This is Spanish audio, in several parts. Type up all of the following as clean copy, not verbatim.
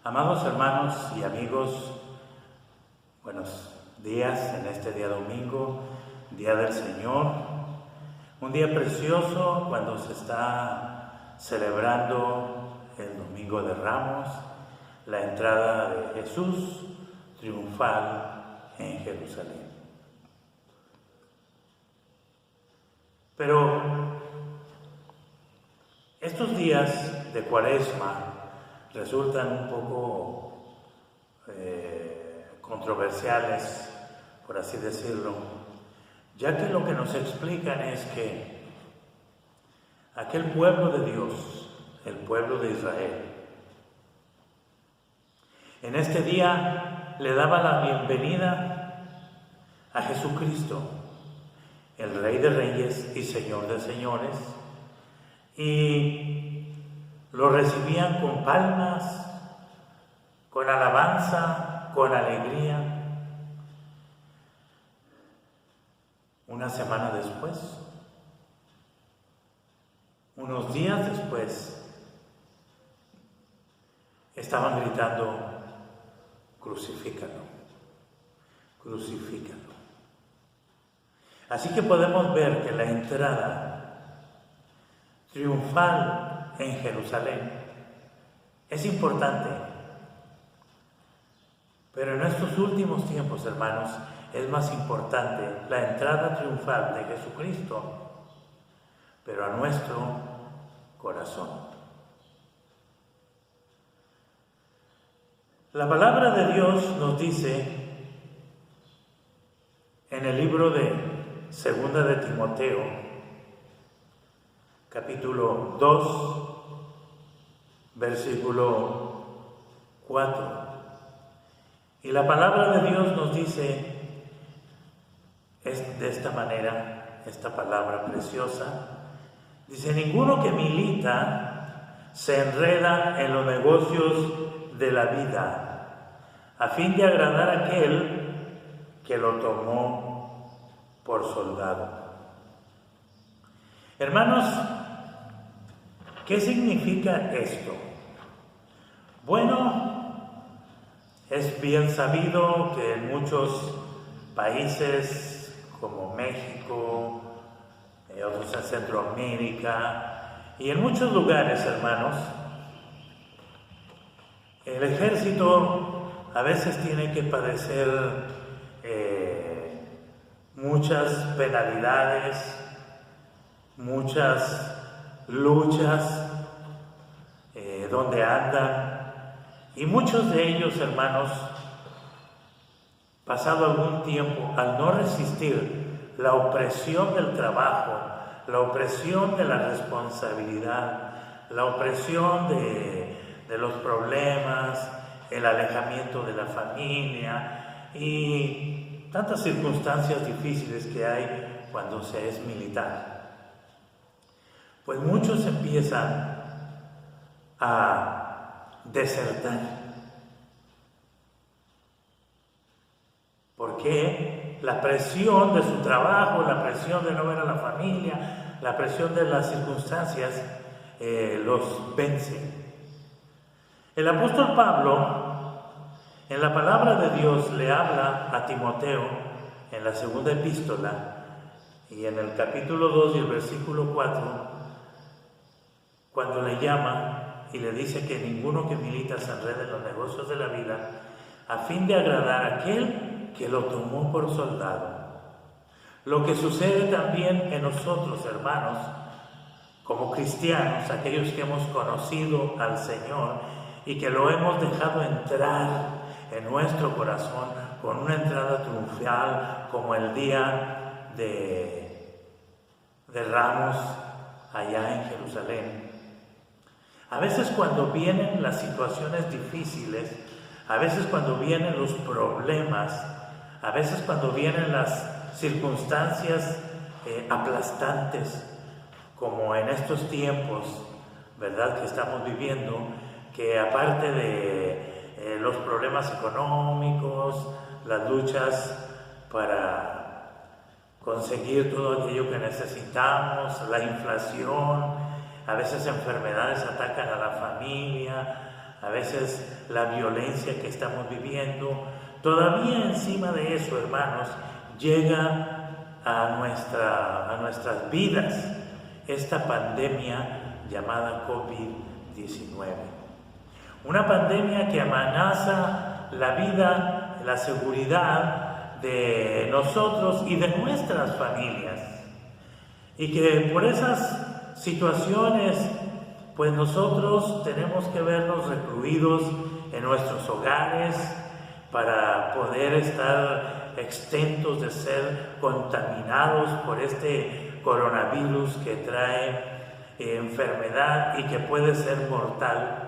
Amados hermanos y amigos, buenos días en este día domingo, Día del Señor, un día precioso cuando se está celebrando el Domingo de Ramos, la entrada de Jesús triunfal en Jerusalén. Pero estos días de Cuaresma resultan un poco controversiales, por así decirlo, ya que lo que nos explican es que aquel pueblo de Dios, el pueblo de Israel, en este día le daba la bienvenida a Jesucristo, el Rey de Reyes y Señor de Señores, y lo recibían con palmas, con alabanza, con alegría. Una semana después, unos días después, estaban gritando: crucifícalo, crucifícalo. Así que podemos ver que la entrada triunfal en Jerusalén es importante, pero en estos últimos tiempos, hermanos, es más importante la entrada triunfal de Jesucristo, pero a nuestro corazón. La palabra de Dios nos dice en el libro de Segunda de Timoteo, capítulo 2, versículo 4. Y la palabra de Dios nos dice de esta manera, esta palabra preciosa, dice: ninguno que milita se enreda en los negocios de la vida, a fin de agradar a aquel que lo tomó por soldado. Hermanos, ¿qué significa esto? Bueno, es bien sabido que en muchos países como México, otros en Centroamérica y en muchos lugares, hermanos, el ejército a veces tiene que padecer muchas penalidades, muchas luchas donde andan, y muchos de ellos, hermanos, pasado algún tiempo, al no resistir la opresión del trabajo, la opresión de la responsabilidad, la opresión de los problemas, el alejamiento de la familia y tantas circunstancias difíciles que hay cuando se es militar, pues muchos empiezan a desertar. Porque la presión de su trabajo, la presión de no ver a la familia, la presión de las circunstancias los vence. El apóstol Pablo, en la palabra de Dios, le habla a Timoteo en la segunda epístola, y en el capítulo 2 y el versículo 4, cuando le llama y le dice que ninguno que milita se enrede en los negocios de la vida, a fin de agradar a aquel que lo tomó por soldado. Lo que sucede también en nosotros, hermanos, como cristianos, aquellos que hemos conocido al Señor y que lo hemos dejado entrar en nuestro corazón con una entrada triunfal, como el día de Ramos allá en Jerusalén. A veces cuando vienen las situaciones difíciles, a veces cuando vienen los problemas, a veces cuando vienen las circunstancias aplastantes, como en estos tiempos, ¿verdad?, que estamos viviendo, que aparte de los problemas económicos, las luchas para conseguir todo aquello que necesitamos, la inflación, a veces enfermedades atacan a la familia, a veces la violencia que estamos viviendo. Todavía encima de eso, hermanos, llega a nuestras vidas esta pandemia llamada COVID-19. Una pandemia que amenaza la vida, la seguridad de nosotros y de nuestras familias. Y que por esas situaciones, pues nosotros tenemos que vernos recluidos en nuestros hogares para poder estar exentos de ser contaminados por este coronavirus que trae enfermedad y que puede ser mortal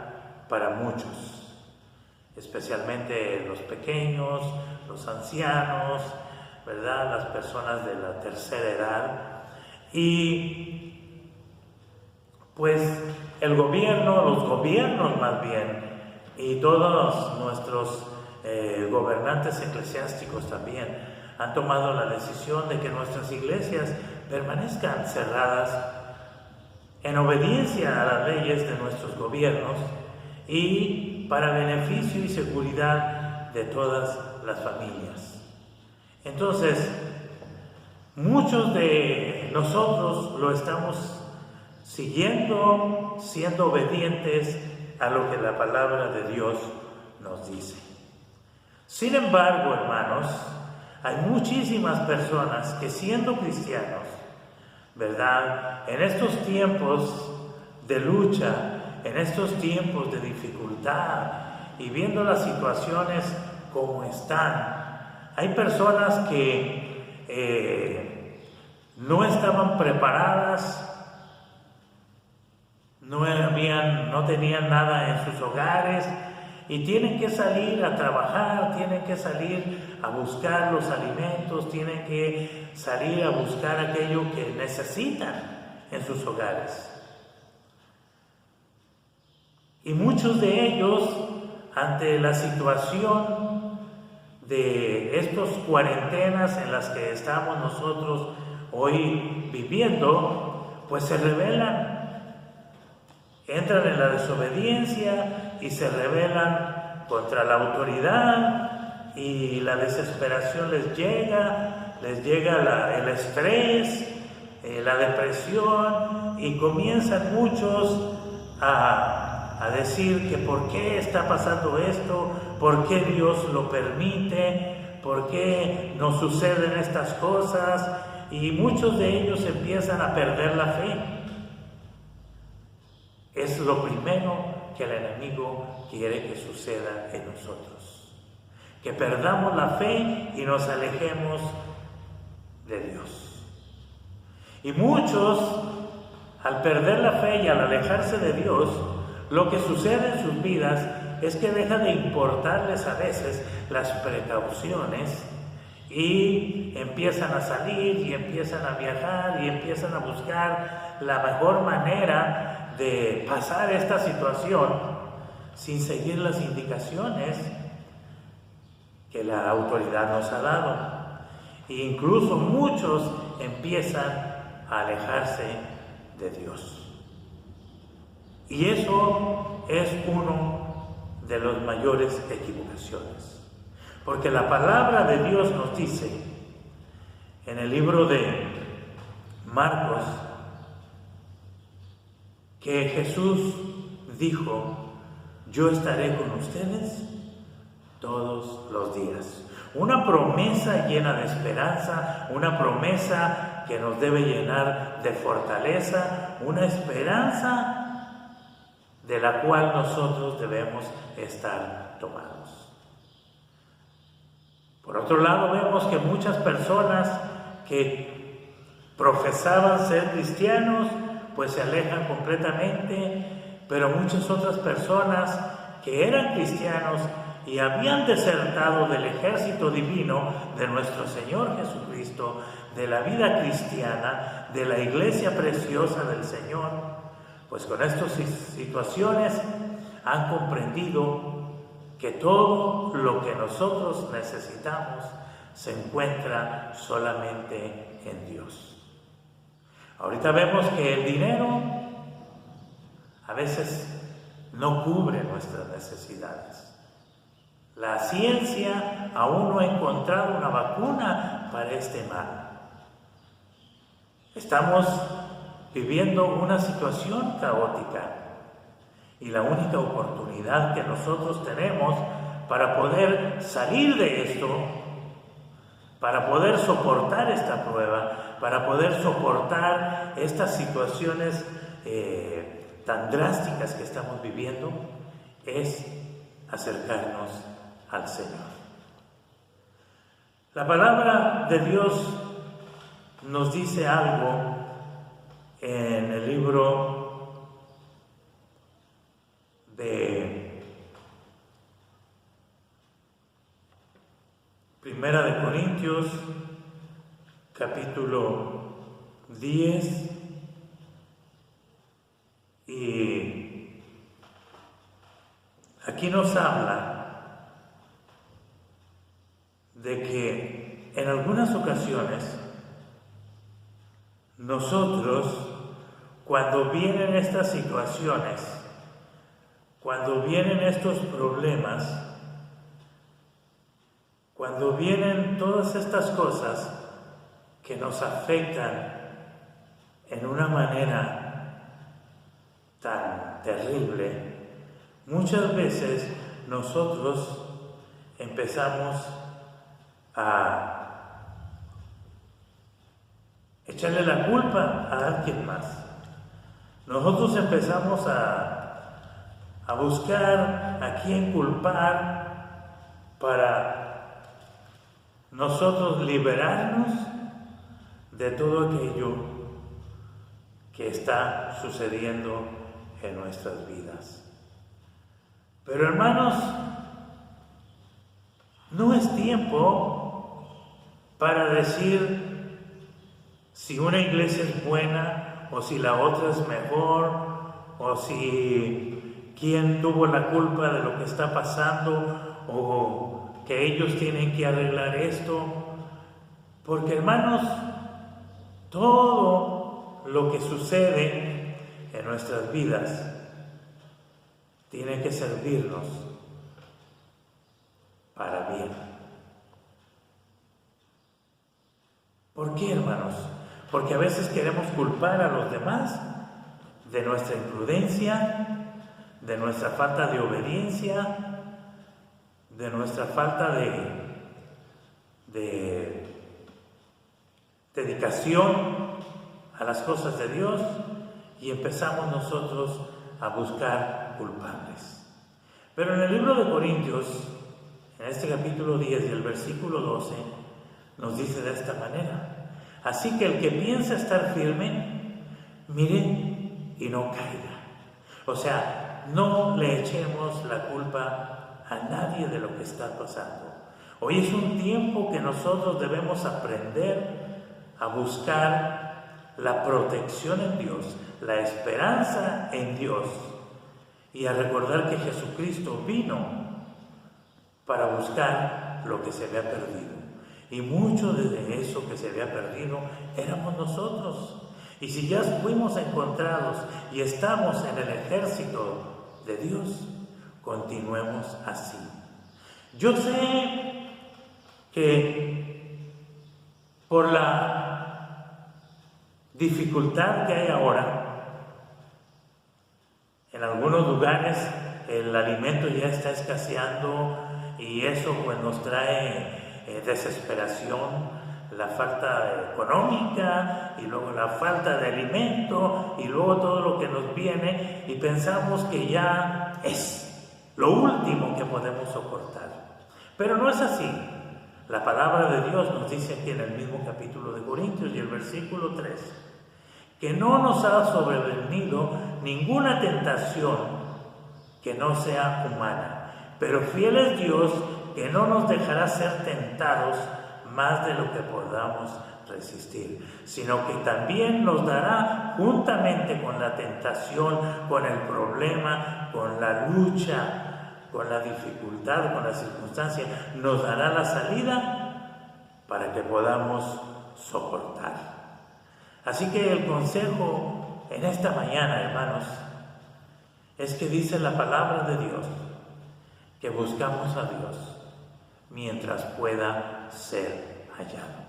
para muchos, especialmente los pequeños, los ancianos, ¿verdad? Las personas de la tercera edad. Y pues el gobierno, los gobiernos más bien, y todos nuestros gobernantes eclesiásticos también han tomado la decisión de que nuestras iglesias permanezcan cerradas en obediencia a las leyes de nuestros gobiernos y para beneficio y seguridad de todas las familias. Entonces, muchos de nosotros lo estamos siguiendo, siendo obedientes a lo que la palabra de Dios nos dice. Sin embargo, hermanos, hay muchísimas personas que siendo cristianos, ¿verdad? En estos tiempos de lucha, en estos tiempos de dificultad y viendo las situaciones como están, hay personas que no estaban preparadas, no tenían nada en sus hogares y tienen que salir a trabajar, tienen que salir a buscar los alimentos, tienen que salir a buscar aquello que necesitan en sus hogares. Y muchos de ellos, ante la situación de estas cuarentenas en las que estamos nosotros hoy viviendo, pues se rebelan. Entran en la desobediencia y se rebelan contra la autoridad y la desesperación les llega el estrés, la depresión y comienzan muchos a decir que por qué está pasando esto, por qué Dios lo permite, por qué nos suceden estas cosas y muchos de ellos empiezan a perder la fe. Es lo primero que el enemigo quiere que suceda en nosotros. Que perdamos la fe y nos alejemos de Dios. Y muchos, al perder la fe y al alejarse de Dios, lo que sucede en sus vidas es que deja de importarles a veces las precauciones y empiezan a salir y empiezan a viajar y empiezan a buscar la mejor manera de pasar esta situación sin seguir las indicaciones que la autoridad nos ha dado. E incluso muchos empiezan a alejarse de Dios. Y eso es uno de las mayores equivocaciones. Porque la palabra de Dios nos dice en el libro de Marcos que Jesús dijo: yo estaré con ustedes todos los días. Una promesa llena de esperanza, una promesa que nos debe llenar de fortaleza, una esperanza de la cual nosotros debemos estar tomados. Por otro lado, vemos que muchas personas que profesaban ser cristianos pues se alejan completamente, pero muchas otras personas que eran cristianos y habían desertado del ejército divino de nuestro Señor Jesucristo, de la vida cristiana, de la iglesia preciosa del Señor, pues con estas situaciones han comprendido que todo lo que nosotros necesitamos se encuentra solamente en Dios. Ahorita vemos que el dinero a veces no cubre nuestras necesidades. La ciencia aún no ha encontrado una vacuna para este mal. Estamos viviendo una situación caótica y la única oportunidad que nosotros tenemos para poder salir de esto, para poder soportar esta prueba, para poder soportar estas situaciones tan drásticas que estamos viviendo, es acercarnos al Señor. La palabra de Dios nos dice algo en el libro de Primera de Corintios, capítulo 10, y aquí nos habla de que en algunas ocasiones nosotros, cuando vienen estas situaciones, cuando vienen estos problemas, cuando vienen todas estas cosas que nos afectan en una manera tan terrible, muchas veces nosotros empezamos a echarle la culpa a alguien más. Nosotros empezamos a buscar a quién culpar para nosotros liberarnos de todo aquello que está sucediendo en nuestras vidas. Pero hermanos, no es tiempo para decir si una iglesia es buena o si la otra es mejor, o si quién tuvo la culpa de lo que está pasando, o que ellos tienen que arreglar esto. Porque hermanos, todo lo que sucede en nuestras vidas tiene que servirnos para bien. ¿Por qué, hermanos? Porque a veces queremos culpar a los demás de nuestra imprudencia, de nuestra falta de obediencia, de nuestra falta de dedicación a las cosas de Dios, y empezamos nosotros a buscar culpables. Pero en el libro de Corintios, en este capítulo 10 y el versículo 12, nos dice de esta manera: así que el que piensa estar firme, mire y no caiga. O sea, no le echemos la culpa a nadie de lo que está pasando. Hoy es un tiempo que nosotros debemos aprender a buscar la protección en Dios, la esperanza en Dios, y a recordar que Jesucristo vino para buscar lo que se había perdido. Y mucho de eso que se había perdido éramos nosotros. Y si ya fuimos encontrados y estamos en el ejército de Dios, continuemos así. Yo sé que por la dificultad que hay ahora, en algunos lugares el alimento ya está escaseando, y eso pues nos trae desesperación, la falta económica, y luego la falta de alimento, y luego todo lo que nos viene, y pensamos que ya es lo último que podemos soportar. Pero no es así. La palabra de Dios nos dice aquí en el mismo capítulo de Corintios y el versículo 3, que no nos ha sobrevenido ninguna tentación que no sea humana, pero fiel es Dios, que no nos dejará ser tentados más de lo que podamos resistir, sino que también nos dará, juntamente con la tentación, con el problema, con la lucha, con la dificultad, con la circunstancia, nos dará la salida para que podamos soportar. Así que el consejo en esta mañana, hermanos, es que dice la palabra de Dios que buscamos a Dios mientras pueda ser hallado.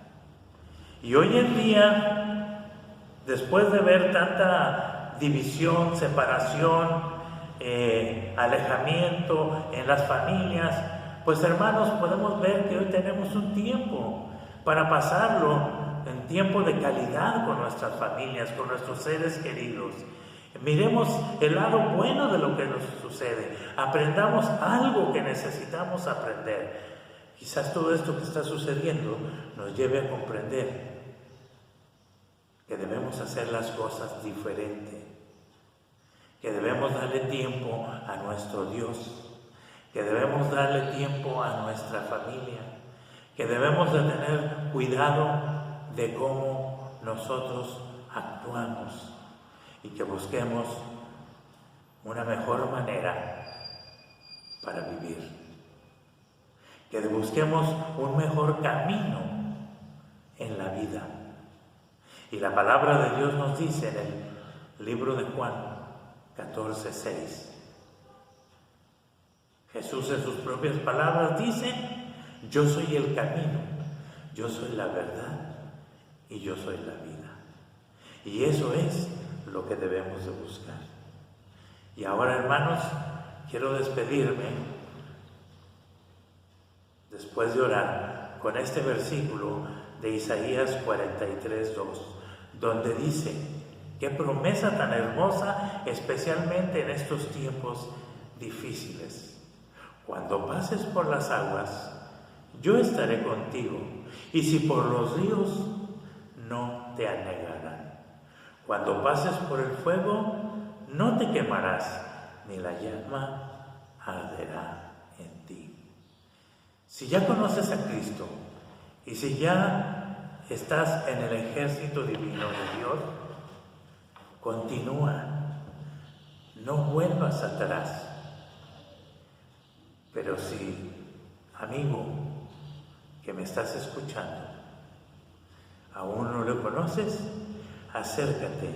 Y hoy en día, después de ver tanta división, separación, alejamiento en las familias, pues hermanos, podemos ver que hoy tenemos un tiempo para pasarlo en tiempo de calidad con nuestras familias, con nuestros seres queridos. Miremos el lado bueno de lo que nos sucede, aprendamos algo que necesitamos aprender. Quizás todo esto que está sucediendo nos lleve a comprender que debemos hacer las cosas diferente, que debemos darle tiempo a nuestro Dios, que debemos darle tiempo a nuestra familia, que debemos de tener cuidado de cómo nosotros actuamos y que busquemos una mejor manera para vivir, que busquemos un mejor camino en la vida. Y la palabra de Dios nos dice en el libro de Juan 14:6, Jesús en sus propias palabras dice: yo soy el camino, yo soy la verdad y yo soy la vida. Y eso es lo que debemos de buscar. Y ahora, hermanos, quiero despedirme después de orar con este versículo de Isaías 43:2, donde dice: qué promesa tan hermosa, especialmente en estos tiempos difíciles. Cuando pases por las aguas, yo estaré contigo, y si por los ríos, no te anegarán. Cuando pases por el fuego, no te quemarás, ni la llama arderá en ti. Si ya conoces a Cristo, y si ya estás en el ejército divino de Dios, continúa, no vuelvas atrás. Pero si, amigo, que me estás escuchando, aún no lo conoces, acércate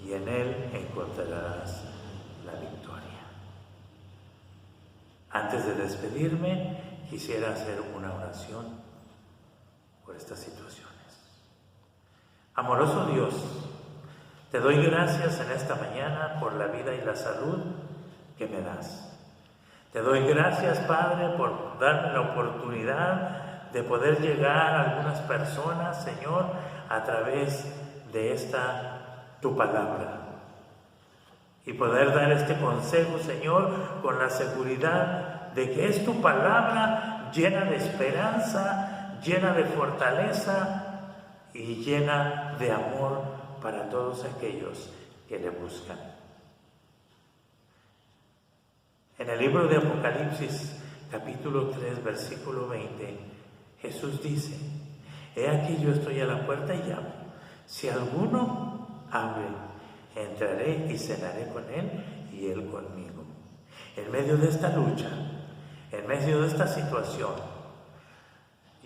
y en Él encontrarás la victoria. Antes de despedirme, quisiera hacer una oración por estas situaciones. Amoroso Dios, te doy gracias en esta mañana por la vida y la salud que me das. Te doy gracias, Padre, por darme la oportunidad de poder llegar a algunas personas, Señor, a través de esta tu palabra. Y poder dar este consejo, Señor, con la seguridad de que es tu palabra llena de esperanza, llena de fortaleza y llena de amor para todos aquellos que le buscan. En el libro de Apocalipsis, capítulo 3, versículo 20, Jesús dice: he aquí yo estoy a la puerta y llamo. Si alguno abre, entraré y cenaré con él y él conmigo. En medio de esta lucha, en medio de esta situación,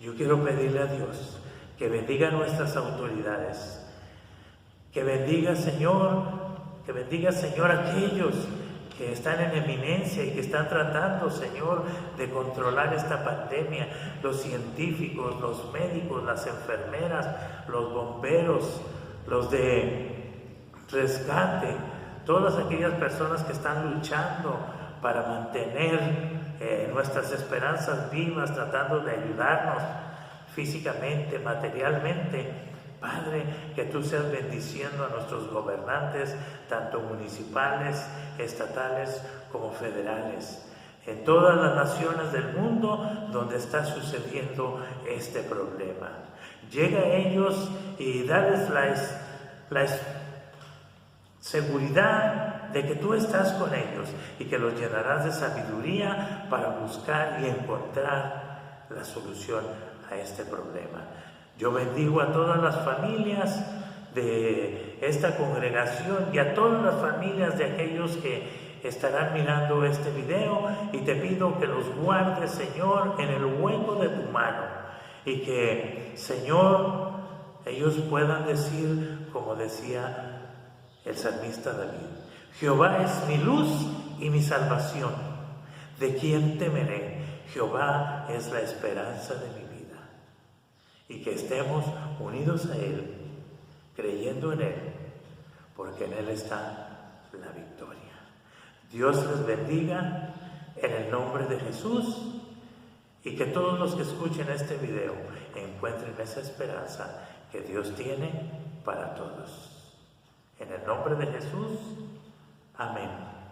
yo quiero pedirle a Dios que bendiga a nuestras autoridades, que bendiga, Señor, a aquellos que están en eminencia y que están tratando, Señor, de controlar esta pandemia, los científicos, los médicos, las enfermeras, los bomberos, los de rescate, todas aquellas personas que están luchando para mantener nuestras esperanzas vivas, tratando de ayudarnos físicamente, materialmente. Padre, que tú seas bendiciendo a nuestros gobernantes, tanto municipales, estatales como federales, en todas las naciones del mundo donde está sucediendo este problema. Llega a ellos y dales la seguridad de que tú estás con ellos y que los llenarás de sabiduría para buscar y encontrar la solución a este problema. Yo bendigo a todas las familias de esta congregación y a todas las familias de aquellos que estarán mirando este video, y te pido que los guardes, Señor, en el hueco de tu mano, y que, Señor, ellos puedan decir, como decía el salmista David: Jehová es mi luz y mi salvación. ¿De quién temeré? Jehová es la esperanza de mi vida. Y que estemos unidos a Él, creyendo en Él, porque en Él está la victoria. Dios les bendiga en el nombre de Jesús, y que todos los que escuchen este video encuentren esa esperanza que Dios tiene para todos. En el nombre de Jesús, amén.